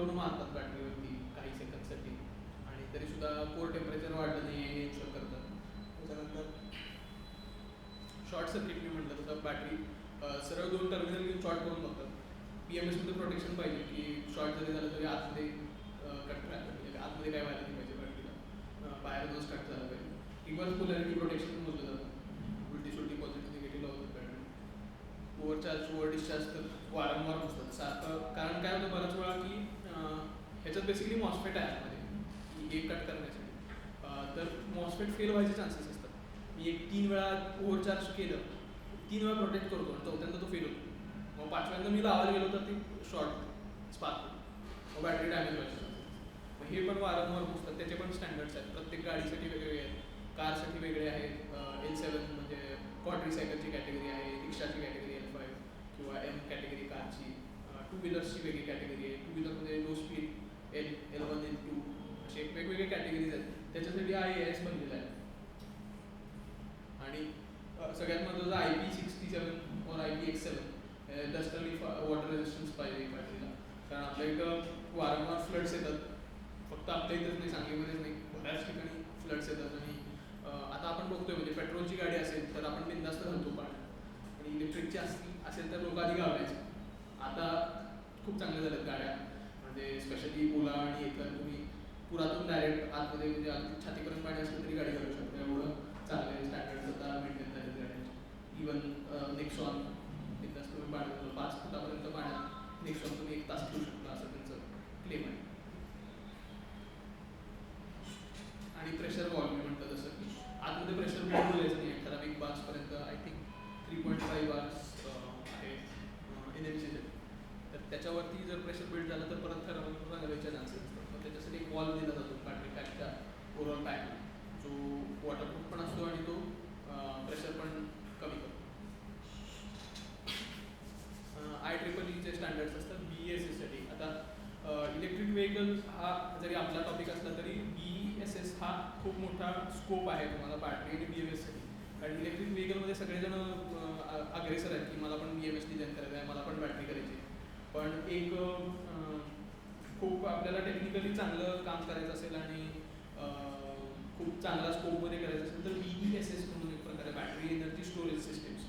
वरून मारतात बॅटरीवरती काही सेकंदसाठी आणि तरीसुद्धा कोर टेम्परेचर वाढलं नाही हे इन्शुअर करतात. त्याच्यानंतर शॉर्ट सर्किट मी म्हटलं तसं बॅटरी सरळ 2 टर्मिनल घेऊन शॉर्ट करून बघतात. PMSमध्ये प्रोटेक्शन पाहिजे की शॉर्ट जरी झालं तरी आतमध्ये कट राहायला पाहिजे, आतमध्ये काय व्हायला नाही पाहिजे बॅटरीला, बाहेरूनच कट झालं पाहिजे. रिव्हर्स पोलॅरिटी प्रोटेक्शन मोजलं जातं, उलटी सुलटी पॉझिटिव्ह निगेटिव्ह लावतात बॅटरी. ओव्हरचार्ज ओव्हर डिस्चार्ज तर वारंवार होतात सारखं, कारण काय होतं बऱ्याच वेळा की ह्याच्यात बेसिकली मॉस्फेट आहे आतमध्ये हे कट करण्यासाठी, तर मॉस्फेट फेल व्हायचे चान्सेस असतात. मी एक 3 वेळा ओव्हरचार्ज केलं, 3 वेळा प्रोटेक्ट करतो आणि चौथ्यांदा तो फेल होतो. मग 5व्यांदा मी लावायला गेलो तर ते शॉर्ट स्पार्क, मग बॅटरी डॅमेज व्हायची. मग हे पण वारंवार पुसतात, त्याचे पण स्टँडर्ड्स आहेत, प्रत्येक गाडीसाठी वेगवेगळे आहेत. कारसाठी वेगळे आहेत, L7 म्हणजे क्वाड्रीसायकलची कॅटेगरी आहे, रिक्षाची कॅटेगरी L5 किंवा M कॅटेगरी कारची, टू व्हीलर्सची वेगळी कॅटेगरी आहे, to व्हीलरमध्ये low speed L1 L2 असे वेगवेगळे कॅटेगरीज आहेत. त्याच्यासाठी IAS बनलेला आहे. आणि सगळ्यात महत्त्वाचं IP67 और IP87 डस्टरली वॉटर रेजिस्टन्स पाहिजे बॅटरीला, कारण आपल्या इथं वारंवार फ्लड्स येतात. फक्त आपल्या इथंच नाही, सांगलीमध्येच नाही, बऱ्याच ठिकाणी फ्लड्स येतात. आणि आता आपण बघतोय म्हणजे पेट्रोलची गाडी असेल तर आपण बिनधास्त घालतो पाण्यात, आणि इलेक्ट्रिकची असेल तर लोक आधी घालायचे. आता खूप चांगल्या झाल्यात गाड्या, म्हणजे स्पेशली ओला आणि इतर तुम्ही पुरातून डायरेक्ट आतमध्ये म्हणजे अगदी छातीपर्यंत पाणी असलं तरी गाडी घालू शकतो, एवढं चांगले स्टँडर्ड्स आता मेंटेन झालेत गाड्यांचे. इवन नेक्सॉन बिनधास्त तुम्ही पाण्यात 5 फुटापर्यंत पाण्यात नेक्सॉन तुम्ही 1 तास ठेवू शकता असं त्यांचं क्लेम आहे. आणि प्रेशर वॉल्व मी म्हटलं जसं की आतमध्ये प्रेशर बिल्ड द्यायचं नाही, ठराविक बार्सपर्यंत आय थिंक 3.5 बार्स आहे NMC. तर त्याच्यावरती जर प्रेशर बिल्ड झालं तर परत ठराविक घालायचे चान्सेस असतात. मग त्याच्यासाठी एक वॉल्व दिला जातो बॅटरी पॅकच्या ओव्हरऑल पॅकला, जो वॉटरप्रूफ पण असतो आणि तो प्रेशर पण कमी करतो. IEEE स्टँडर्ड्स असतात BESS साठी. आता इलेक्ट्रिक व्हेकल हा जरी आपला टॉपिक असला तरी BESS हा खूप मोठा स्कोप आहे तुम्हाला बॅटरी आणि BMS साठी. कारण इलेक्ट्रिक व्हेकलमध्ये सगळेजण अग्रेसर आहेत की मला पण BMS डिझाईन करायचं आहे, मला पण बॅटरी करायची. पण एक खूप आपल्याला टेक्निकली चांगलं काम करायचं असेल आणि खूप चांगला स्कोपमध्ये करायचं असेल तर BESS म्हणून एक प्रकारे बॅटरी एनर्जी स्टोरेज सिस्टीम्स,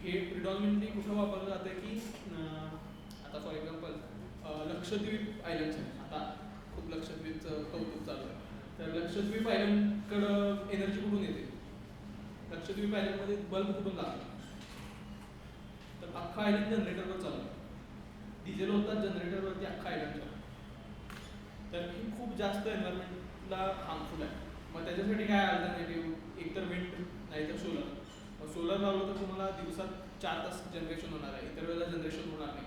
हे प्रिडॉमिनेटली कुठं वापरलं जातं की आता फॉर एक्झाम्पल लक्षद्वीप आयलंड्स आहेत, आता खूप लक्षद्वीपचं कौतुक चालू आहे. तर लक्षद्वीप आयलंडकडं एनर्जी कुठून येते? लक्षद्वीप आयलंडमध्ये बल्ब कुठून लागतो? तर अख्खा आयलंड जनरेटरवर चालू आहे, डिझेल होतात जनरेटरवरती अख्खा आयलंड चालू. तर ही खूप जास्त एन्व्हायरमेंटला हार्मफुल आहे. मग त्याच्यासाठी काय अल्टरनेटिव्ह, एकतर विंड नाहीतर सोलर. सोलर लावलं तर तुम्हाला दिवसात 4 तास जनरेशन होणार आहे, इतर वेळेला जनरेशन होणार नाही.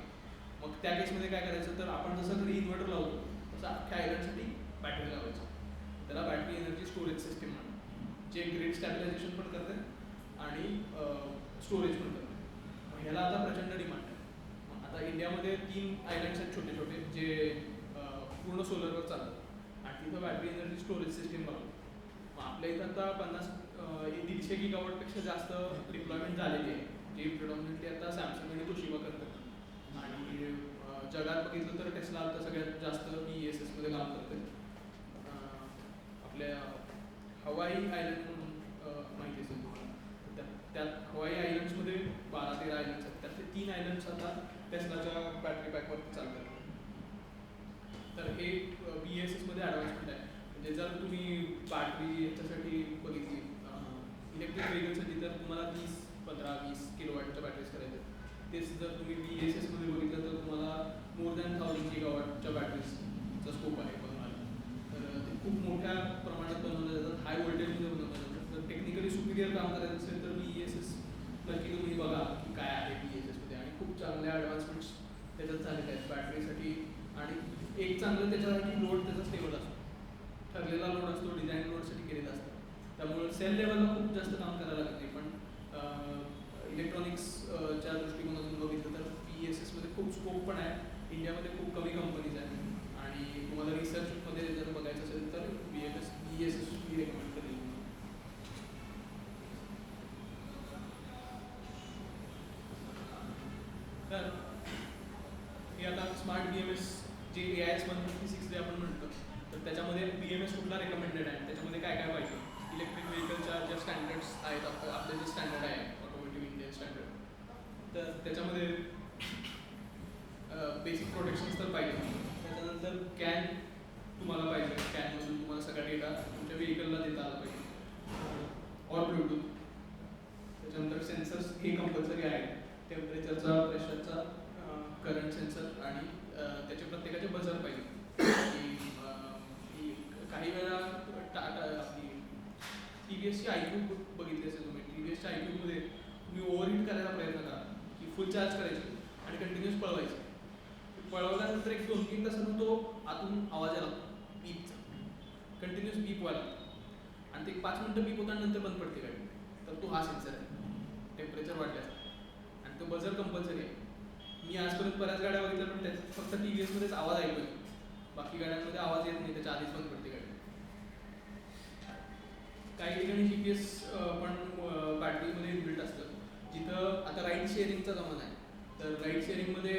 मग त्या केसमध्ये काय करायचं, तर आपण जसं घरी इन्व्हर्टर लावतो तसं अख्ख्या आयलंडसाठी बॅटरी लावायची. त्याला बॅटरी एनर्जी स्टोरेज सिस्टीम म्हणून, जे ग्रिड स्टॅबिलायझेशन पण करते आणि स्टोरेज पण करते. मग ह्याला आता प्रचंड डिमांड आहे. मग आता इंडियामध्ये 3 आयलंड्स आहेत छोटे छोटे जे पूर्ण सोलरवर चालतात आणि तिथं बॅटरी एनर्जी स्टोरेज सिस्टीम बनवतो. मग आपल्या इथं आता 150 गिगावॉटपेक्षा जास्त डिप्लॉयमेंट झालेली आहे, जी प्रिडॉमिनेटली आता सॅमसंग आणि तोशिबा करतात. आणि जगात बघितलं तर टेस्ला आता सगळ्यात जास्त BESSमध्ये काम करते. आपल्या हवाई आयलंड म्हणून माहिती असेल तुम्हाला, त्यात हवाई आयलंड्समध्ये 12-13 आयलंड्स आहेत, त्यातले 3 आयलंड्स आता टेस्लाच्या बॅटरी पॅकवरती चालतात. तर हे BESSमध्ये ॲडव्हान्समेंट आहे. म्हणजे जर तुम्ही बॅटरी ह्याच्यासाठी बघितली इलेक्ट्रिक व्हेकलसाठी, तर तुम्हाला 15-20 किलोवॅटच्या बॅटरीज करायच्या. तेच जर तुम्ही BESSमध्ये बघितलं तर तुम्हाला मोर दॅन 1000 गिगावॉटच्या बॅटरीजचा स्कोप आहे बनवायला. तर ते खूप मोठ्या प्रमाणात बनवलं जातात, हाय व्होल्टेजमध्ये बनवलं जातं. जर टेक्निकली सुपिरियर काम करायचं असेल तर BESS नक्की तुम्ही बघा की काय आहे BESSमध्ये, आणि खूप चांगल्या ॲडव्हान्समेंट्स त्याच्यात झालेल्या आहेत बॅटरीसाठी. आणि एक चांगलं त्याच्यासाठी लोड त्याचा स्टेबल असतो, ठरलेला लोड असतो, डिझाईन लोडसाठी केलेला असतो. त्यामुळे सेल लेवलला खूप जास्त काम करायला लागत नाही. पण इलेक्ट्रॉनिक्सच्या दृष्टिकोनातून बघितलं तर BESSमध्ये खूप स्कोप पण आहे. इंडियामध्ये खूप कमी कंपनीज आहेत आणि तुम्हाला रिसर्चमध्ये जर बघायचं असेल तर BESS मी रेकमेंड करेल. तर हे आता स्मार्ट BMS जे AIS 156 जे आपण म्हणतो, तर त्याच्यामध्ये BMS कुठला रेकमेंडेड आहे, त्याच्यामध्ये काय काय पाहिजे. इलेक्ट्रिक व्हेकलच्या ज्या स्टँडर्ड्स आहेत, आपले जे स्टँडर्ड आहे ऑटोमोटिव्ह इंडियन स्टँडर्ड, तर त्याच्यामध्ये बेसिक प्रोटेक्शन्स तर पाहिजे. त्याच्यानंतर कॅन तुम्हाला पाहिजे, कॅनमधून तुम्हाला सगळा डेटा तुमच्या व्हेकलला देता आला पाहिजे, ऑर ब्लूटूथ. त्याच्यानंतर सेन्सर्स हे कंपल्सरी आहे, टेम्परेचरचा, प्रेशरचा, करंट सेन्सर आणि त्याचे प्रत्येकाचे बजर पाहिजे. काही वेळा आपली TVSची IQ बघितली असेल तुम्ही, TVSच्या IQमध्ये तुम्ही ओव्हरहीट करायचा प्रयत्न करा की फुल चार्ज करायची आणि कंटिन्युअस पळवायची. पळवल्यानंतर एक 2-3 तासांनी तो आतून आवाज आला बीपचा, कंटिन्युअस बीप व्हायला, आणि ते 5 मिनिटं बीप होता नंतर बंद पडते गाडी. तर तो हा सेन्सर आहे टेम्परेचर वाढल्याचा, आणि तो बजर कंपल्सरी आहे. मी आजपर्यंत बऱ्याच गाड्या बघितल्या, पण त्यात फक्त TVSमध्येच आवाज ऐकू येतो, बाकी गाड्यांमध्ये आवाज येत नाही, त्याच्या आधीच बंद पडते गाडी. काही ठिकाणी GPS पण बॅटरीमध्ये इनबिल्ट असतं. जिथं आता राईड शेअरिंगचा जमाना आहे, तर राईड शेअरिंगमध्ये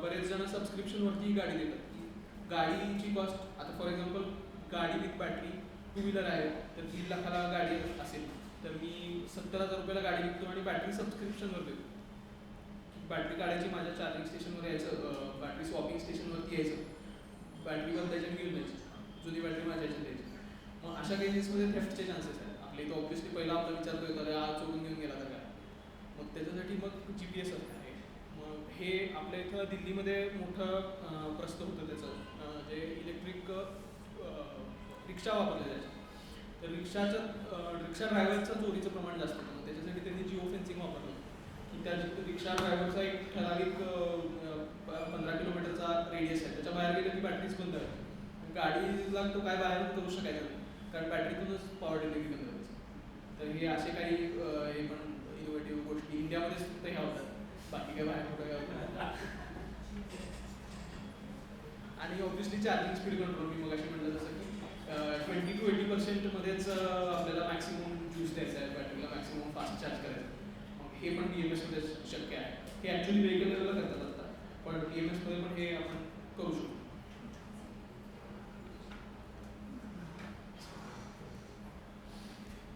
बरेच जण सबस्क्रिप्शनवरती गाडी देतात. गाडीची कॉस्ट, आता फॉर एक्झाम्पल गाडी विथ बॅटरी 2 व्हीलर आहे, तर 3 लाखाला गाडी असेल, तर मी 70,000 रुपयाला गाडी विकतो आणि बॅटरी सबस्क्रिप्शनवर देतो. बॅटरी काढायची, माझ्या चार्जिंग स्टेशनवर यायचं, बॅटरी स्वॉपिंग स्टेशनवरती यायचं, बॅटरी बदलायची घेऊन जायची, जुनी बॅटरी माझ्या याच्यात द्यायची. मग अशा केसेसमध्ये थेफ्टचे चान्सेस आहेत. आपल्या इथं ऑब्व्हियसली पहिला आपला विचार करतो, अरे आज चोरून घेऊन गेला तर काय. मग त्याच्यासाठी मग GPS आहे. मग हे आपल्या इथं दिल्लीमध्ये मोठं प्रस्त होतं त्याचं, जे इलेक्ट्रिक रिक्षा वापरले जायचे. तर रिक्षा ड्रायव्हरचं चोरीचं प्रमाण जास्त होतं. मग त्याच्यासाठी त्यांनी जिओ फेन्सिंग वापरलं की त्या रिक्षा ड्रायव्हरचा एक ठराविक 15 किलोमीटरचा रेडियस आहे, त्याच्या बाहेर गेलं की बॅटरीच बंद आहे. गाडीला तो काय बाहेर करू शकायचा नाही, कारण बॅटरीतूनच पॉवर डिलिव्हरी बंद व्हायची. तर हे असे काही हे पण इनोव्हेटिव्ह गोष्टी इंडियामध्येच फक्त ह्या होतात, बाकी काय बाहेर कुठं काय होतं. आणि ऑब्व्हियसली चार्जिंग स्पीड कंट्रोल, मी मगाशी म्हटलं जसं की 20 to 80% मध्येच आपल्याला मॅक्सिमम ज्यूस द्यायचा आहे बॅटरीला, मॅक्सिमम फास्ट चार्ज करायचं. मग हे पण BMS मध्ये शक्य आहे. हे ॲक्च्युली व्हेकल लेवलला करतात आता, पण BMS मध्ये पण हे आपण करू शकतो.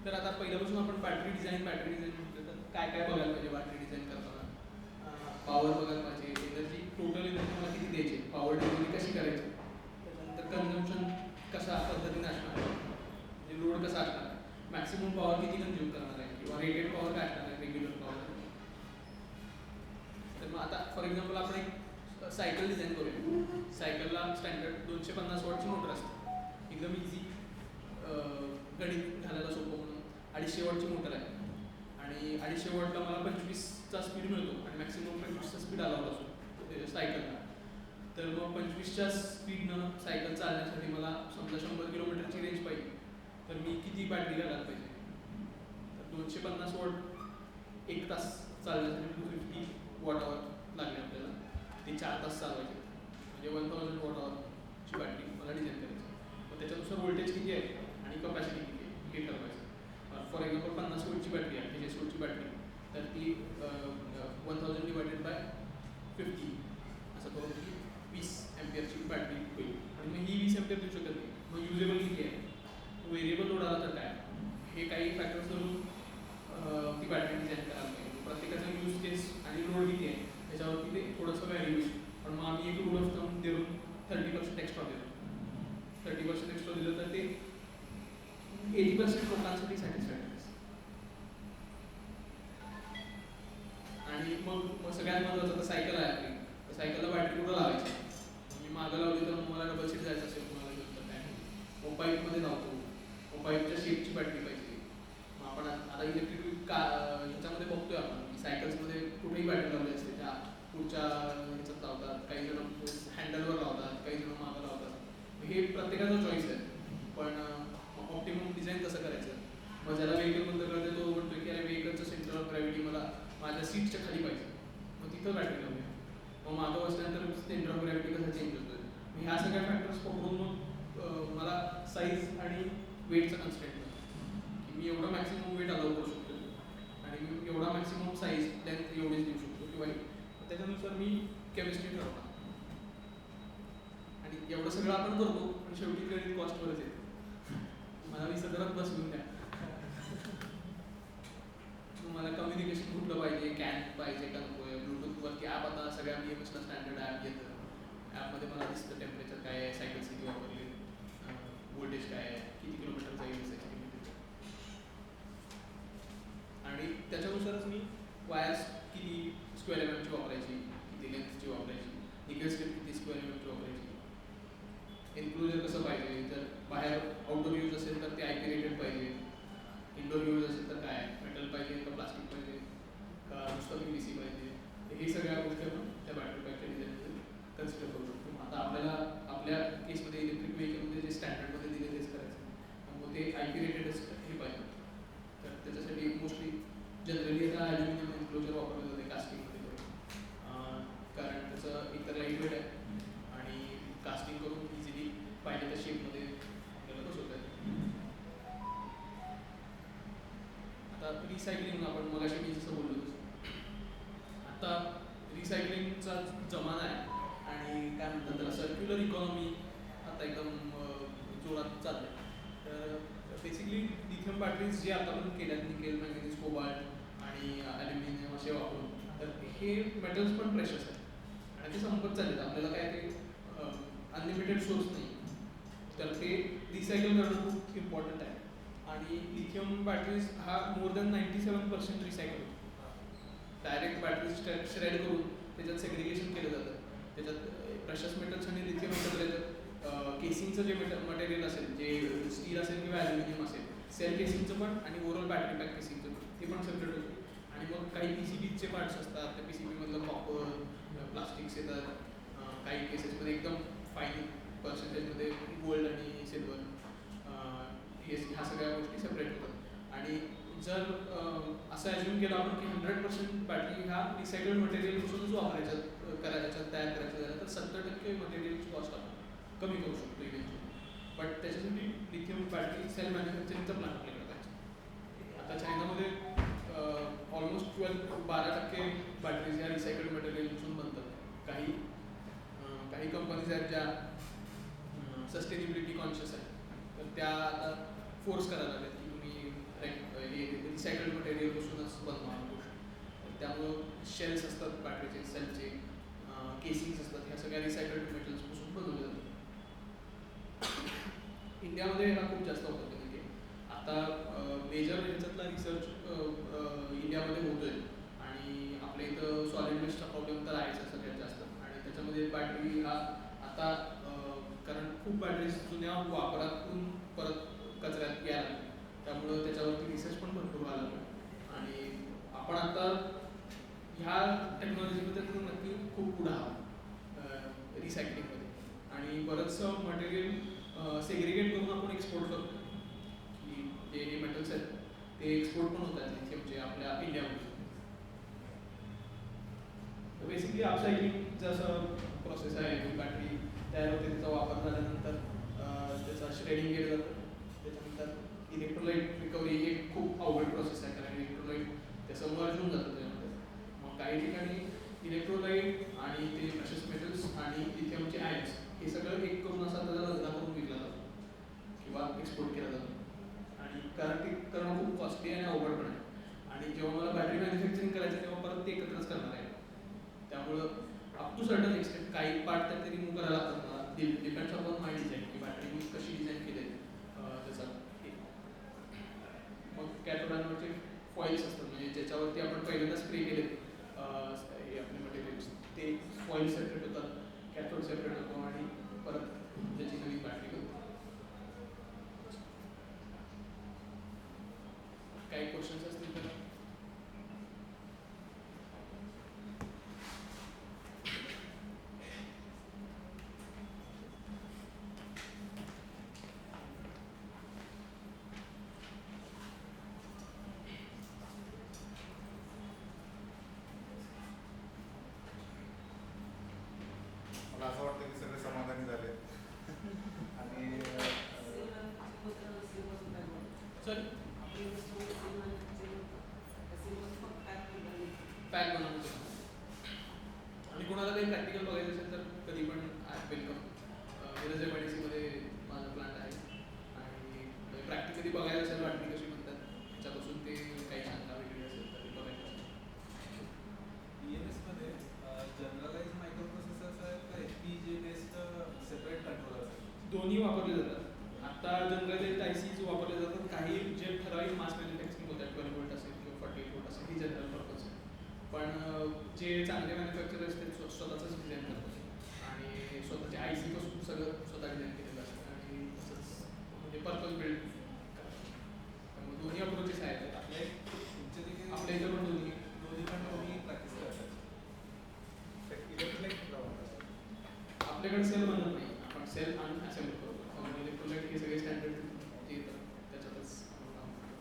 तर आता पहिल्यापासून आपण बॅटरी डिझाईन म्हटलं तर काय काय बघायला पाहिजे बॅटरी डिझाईन करताना. पॉवर बघायला पाहिजे, एनर्जी, टोटल एनर्जी मला किती द्यायची, पॉवर डिलिव्हरी कशी करायची, त्याच्यानंतर कन्झम्पशन कशा पद्धतीने असणार, म्हणजे लोड कसा असणार, मॅक्सिमम पॉवर किती कंझ्युम करणार आहे, किंवा रेटेड पॉवर काय असणार आहे, रेग्युलर पॉवर. तर मग आता फॉर एक्झाम्पल आपण एक सायकल डिझाईन करूया. सायकलला स्टँडर्ड 250 वॉटची मोटर असते, एकदम इझी, गणित घालायला सोपं म्हणून 250 वॉटची मोटर आहे. आणि 250 वॉटला मला 25चा स्पीड मिळतो, आणि मॅक्सिमम 25चा स्पीड अलाउड असतो सायकलला. तर मग 25च्या स्पीडनं सायकल चालण्यासाठी मला समजा 100 किलोमीटरची रेंज पाहिजे, तर मी किती बॅटरी घालायला पाहिजे. तर 250 वॉट 1 तास चालण्यासाठी 250 वॉट आवर लागले आपल्याला, ते 4 तास चालवायचे, म्हणजे 1000 वॉट आवरची बॅटरी मला डिझाईन करायची. मग त्याच्यानुसार व्होल्टेज किती आहे आणि कपॅसिटी किती आहे हे ठरवायचं. फॉर एक्झाम्पल 50 वोल्टची बॅटरी आहे, 40 वोल्टची बॅटरी, तर ती 1000 डिवायडेड बाय 50 असं करून की 20 अँपिअरची बॅटरी होईल. आणि मग ही 20 अँपिअर देऊ शकत नाही. मग युजेबल किती आहे, व्हेरिएबल लोड आला तर काय, हे काही फॅक्टर्स धरून ती बॅटरी डिझाईन करायला पाहिजे. प्रत्येकाचा यूज केस आणि लोड किती आहे त्याच्यावरती ते थोडंसं व्हॅल्यू होईल. पण मग आम्ही एक रूल ऑफ थंब देऊन 30% एक्स्ट्रा देतो. 30% एक्स्ट्रा दिलं तर ते 80% लोकांसाठी सॅटिस्फॅक्टरी. आणि मग सगळ्यात महत्त्वाचं तर सायकल आहे आपली, तर सायकलला बॅटरी कुठं लावायची. मी मागं लावली तर मला डबल सीट जायचं असेल तुम्हाला घेऊन तर काय, मग पाईपमध्ये लावतो, मग पाईपच्या शेपची बॅटरी पाहिजे. मग आपण आता इलेक्ट्रिक ह्याच्यामध्ये बघतोय आपण की सायकल्समध्ये कुठेही बॅटरी लावली असते, त्या पुढच्या ह्याच्यात लावतात, काही जण हँडलवर लावतात, काही जण मागं लावतात. हे प्रत्येकाचा चॉईस आहे, पण ऑप्टिमम डिझाईन कसं करायचं. मग ज्याला व्हेकल बंद करते तो म्हणतो की अरे व्हेकलचं सेंटर ऑफ ग्रॅव्हिटी मला माझ्या सीटच्या खाली पाहिजे, मग तिथं बॅटरी लावूया. मग मागं बसल्यानंतर सेंटर ऑफ ग्रॅव्हिटी कसा चेंज होतो. मग ह्या सगळ्या फॅक्टर्स पकडून मग मला साईज आणि वेटचं कन्स्ट्रेंट की मी एवढं मॅक्सिमम वेट अलाउ करू शकतो, आणि मी एवढा मॅक्सिमम साईज लेंथ एवढीच देऊ शकतो, किंवा त्याच्यानुसार मी केमिस्ट्री ठरवणार. एवढं सगळं आपण करतो पण शेवटी क्रेडिट कॉस्टवरच येते. मला मी सदरात बसवून द्या. तुम्हाला कम्युनिकेशन कुठलं पाहिजे, कॅन पाहिजे का नको आहे, ब्लूटूथवरती ॲप आता सगळ्या BMSला स्टँडर्ड ॲप येतं. ॲपमध्ये मला दिसतं टेम्परेचर काय आहे, सायकल किती वापरली, वोल्टेज काय आहे, किती किलोमीटर जाईल एस्टिमेटेड. आणि त्याच्यानुसारच मी वायर्स किती स्क्वेअर MM ची वापरायची, किती लेन्थची वापरायची, निकल स्ट्रिप किती स्क्वेअर MM ची वापरायची, एन्क्लोजर कसं पाहिजे, जर बाहेर आउटडोर यूज असेल तर ते IP रेटेड पाहिजे, इंडोर यूज असेल तर काय मेटल पाहिजे का प्लास्टिक पाहिजे का नुसतं PVC पाहिजे. हे सगळ्या गोष्टी आपण त्या बॅटरी पॅकच्या डिझाईनमध्ये कन्सिडर करू शकतो. आता आपल्याला आपल्या केसमध्ये इलेक्ट्रिक व्हेकलमध्ये जे स्टँडर्डमध्ये दिले तेच करायचं, त्यामुळे ते IP रेटेडच हे पाहिजे. तर त्याच्यासाठी मोस्टली जनरली आता ॲल्युमिनियम एन्क्लोजर वापरलं जाते कास्टिंगमध्ये, कारण त्याचं एकतर लाईट वेट आहे आणि कास्टिंग करून इझिली पाहिजे त्या शेपमध्ये आपल्याला बसवता येतं. आता रिसायकलिंग आपण मगाशी मी जसं बोललो तसं आता रिसायकलिंगचा जमाना आहे आणि काय म्हणतात त्याला सर्क्युलर इकॉनॉमी आता एकदम जोरात चाललं आहे. तर बेसिकली लिथियम बॅटरीज जे आता आपण केल्यात निकेल, मॅंगनीज, कोबाल्ट आणि ॲल्युमिनियम असे वापरून, तर हे मेटल्स पण प्रेशस आहेत आणि ते संपत चाललेत. आपल्याला काय ते अनलिमिटेड सोर्स नाही, तर ते रिसायकल करणं खूप इम्पॉर्टंट आहे. आणि लिथियम बॅटरीज हा मोर दॅन 97% रिसायकल होतो. डायरेक्ट बॅटरीज श्रेड करून त्याच्यात सेग्रिगेशन केलं जातं. त्याच्यात प्रेशस मेटल्स आणि लिथियम मेटल केसिंगचं जे मटेरियल असेल, जे स्टील असेल किंवा ॲल्युमिनियम असेल, सेल केसिंगचं पण आणि ओव्हरऑल बॅटरी पॅक केसिंगचं पण, ते पण सेपरेट होतं. आणि मग काही PCBचे पार्ट्स असतात, त्या PCBमधलं कॉपर, प्लास्टिक्स येतात, काही केसेसमध्ये एकदम फाईन पर्सेंटेजमध्ये गोल्ड आणि सिल्वर, ह्या सगळ्या गोष्टी सेपरेट होतात. आणि जर असं ॲज्युम केलं आपण की 100% बॅटरी ह्या रिसायकल्ड मटेरियलपासूनच वापरायच्या करायच्या तयार करायच्या झाल्या तर 70% मटेरियलची कॉस्ट आपण कमी करू शकतो इव्हेंच्युअली. बट त्याच्यासाठी लिथियम बॅटरी सेल मॅन्युफॅक्चरिंगचा प्लांट आपल्याकडे पाहिजे. आता चायनामध्ये ऑलमोस्ट 12% बॅटरीज ह्या रिसायकल्ड मटेरियलपासून बनतात. काही कंपनीज आहेत ज्या सस्टेनेबिलिटी कॉन्शियस आहेत, तर त्या आता फोर्स करायला लागतात की तुम्ही रिसायकल्ड मटेरियलपासूनच बनवा गोष्ट. त्यामुळं शेल्स असतात बॅटरीचे, सेलचे केसिंग्स असतात, ह्या सगळ्या रिसायकल्ड मेटल्सपासून बनवले जातात. इंडियामध्ये ह्याला खूप जास्त ऑपॉर्च्युनिटी आहे. आता मेजर ह्याच्यातला रिसर्च इंडियामध्ये होतोय आणि आपल्या इथं सॉलिड वेस्टचा प्रॉब्लेम तर आहेच सगळ्यात जास्त. आणि त्याच्यामध्ये बॅटरी हा आता कारण खूप बॅटरीज जुन्या वापरातून परत कचऱ्यात यायला लागल्या, त्यामुळं त्याच्यावरती रिसर्च पण भरपूर व्हायला लागला. आणि आपण आता ह्या टेक्नॉलॉजीमध्ये तर नक्की खूप पुढं आहोत रिसायकलिंगमध्ये. आणि बरंचसं मटेरियल सेग्रिगेट करून आपण एक्सपोर्ट करतो, की जे हे मेटल्स आहेत ते एक्सपोर्ट पण होत आहेत लिथियमचे आपल्या इंडियामध्ये. तर बेसिकली अपसायकलिंग जसं प्रोसेस आहे, की बॅटरी तयार होते, त्याचा वापर झाल्यानंतर त्याचं श्रेडिंग केलं जातं. त्याच्यानंतर इलेक्ट्रोलाइट रिकव्हरी एक खूप अवघड प्रोसेस आहे, कारण इलेक्ट्रोलाइट त्याचं मर्ज होऊन जातं त्याच्यामध्ये. मग काही ठिकाणी इलेक्ट्रोलाइट आणि ते प्रेशस मेटल्स आणि लिथियमचे आयन्स हे सगळं एक करून असा त्याचा रचना करून विकला जातो किंवा एक्सपोर्ट केला जातो. आणि कारण ते करणं खूप कॉस्टली आणि अवघड पण आहे. आणि जेव्हा मला बॅटरी मॅन्युफॅक्चरिंग करायचं तेव्हा परत ते एकत्रच करणार आहे. त्यामुळं अप टू सर्टन एक्सटेंट काही पार्ट त्यात ते रिमूव्ह करायला लागतात मला. डिपेंड्स अपॉन माय डिझाईन की बॅटरी मी कशी डिझाईन केली त्याचा. मग कॅथोडांवरचे फॉईल्स असतात, म्हणजे ज्याच्यावरती आपण पहिल्यांदा स्प्रे केले हे आपले मटेरियल्स, ते फॉईल सेपरेट होतात, कॅथोड सेपरेट होतो आणि परत त्याची नवीन बॅटरी होतो. काही क्वेश्चन्स असतील तर असं वाटतं की सगळे समाधानी झाले. आणि सर पॅक बनवतो. आणि कोणाला काही प्रॅक्टिकल बघायचं असेल तर कधी पण वेलकम. मध्ये माझा प्लांट आहे आणि प्रॅक्टिकली बघायला असेल वाटणी कशी म्हणतात त्याच्यापासून ते काही शंका वेगळी असेल तर ते बघायचं असेल. BMS मध्ये जनरलाइज मायक्रो प्रोसेसर्स आहेत का FPGA बेस्ड सेपरेट कंट्रोलर्स आहेत? दोन्ही वापरले जातात. आता जनरलाइज्ड ICs वापरले जातात. काही जे ठराविक मास मॅन्युफॅक्चरिंग होतात 12 व्होल्ट असेल किंवा 48 व्होल्ट असेल ही जनरल पर्पज आहे. पण जे चांगले मॅन्युफॅक्चर असतात स्वतःच डिझाईन करतात आणि स्वतःचे IC पासून सगळं स्वतः डिझाईन केलेलं असतं आणि तसंच म्हणजे पर्पज बिल्ड त्यामुळे दोन्ही अप्रोचेस आहेत आपल्या तुमच्या देखील आपल्या इथं पण दोन्ही दोन्ही पण तुम्ही प्रॅक्टिस करतात. इलेक्ट्रॉनिक आपल्याकडे सेल बनत नाही. आपण सेल आणि असेंबल करतो. त्यामुळे इलेक्ट्रोलाइट हे सगळे स्टँडर्ड जे येतात त्याच्यातच आपण काम करतो.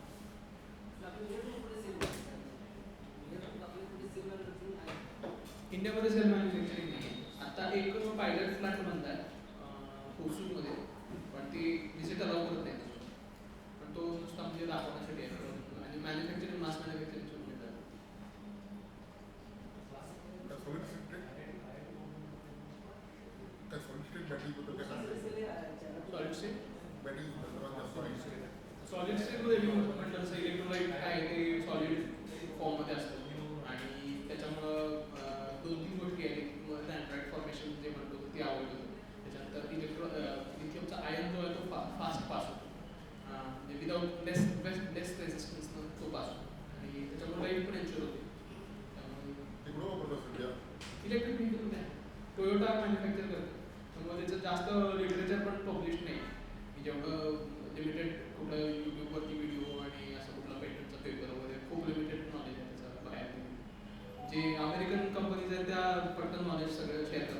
इंडियामध्ये सेल मॅन्युफॅक्चरिंग नाही. आता एक पायलट प्लांट बनत आहे होसूरमध्ये, पण ती विजिट अलाउ करत नाही त्याच्यावर. पण तो नुसता म्हणजे दाखवण्यासाठी आहे आणि मॅन्युफॅक्चरिंग मास मॅन्युफॅक्चरिंग सुरू घेतात. सॉलिड बॅटरी बद्दल काय सांगता सॉलिड स्टेट बॅटरी सर्वात जास्त सॉलिड स्टेटमध्ये म्हटलं तसं इलेक्ट्रोलाइट काय ते सॉलिड फॉर्ममध्ये असतं आणि त्याच्यामुळं 2-3 गोष्टी आहेत. अँड्रॉइड फॉर्मेशन जे म्हणतो ते आवडतं. त्याच्यानंतर लिथियमचा आयन जो आहे तो फास्ट पास होतो म्हणजे विदाउट लेस रेजिस्टन्सनं तो पास होतो आणि त्याच्यामुळे लाईट पण एन्श्युअर होते. त्यामुळे तिकडं वापरलं सध्या इलेक्ट्रिक व्हेकल नाही टोयोटा मॅन्युफॅक्चर करते. त्यामुळे त्याचं जास्त लिटरेचर पण पब्लिश नाही की जेवढं लिमिटेड कुठं यूट्यूबवरती व्हिडिओ आणि असं कुठला पेटंटचा पेपर वगैरे खूप लिमिटेड नॉलेज आहे त्याचं बाहेर. जे अमेरिकन कंपनीज आहेत त्या पटकन नॉलेज सगळं शेअर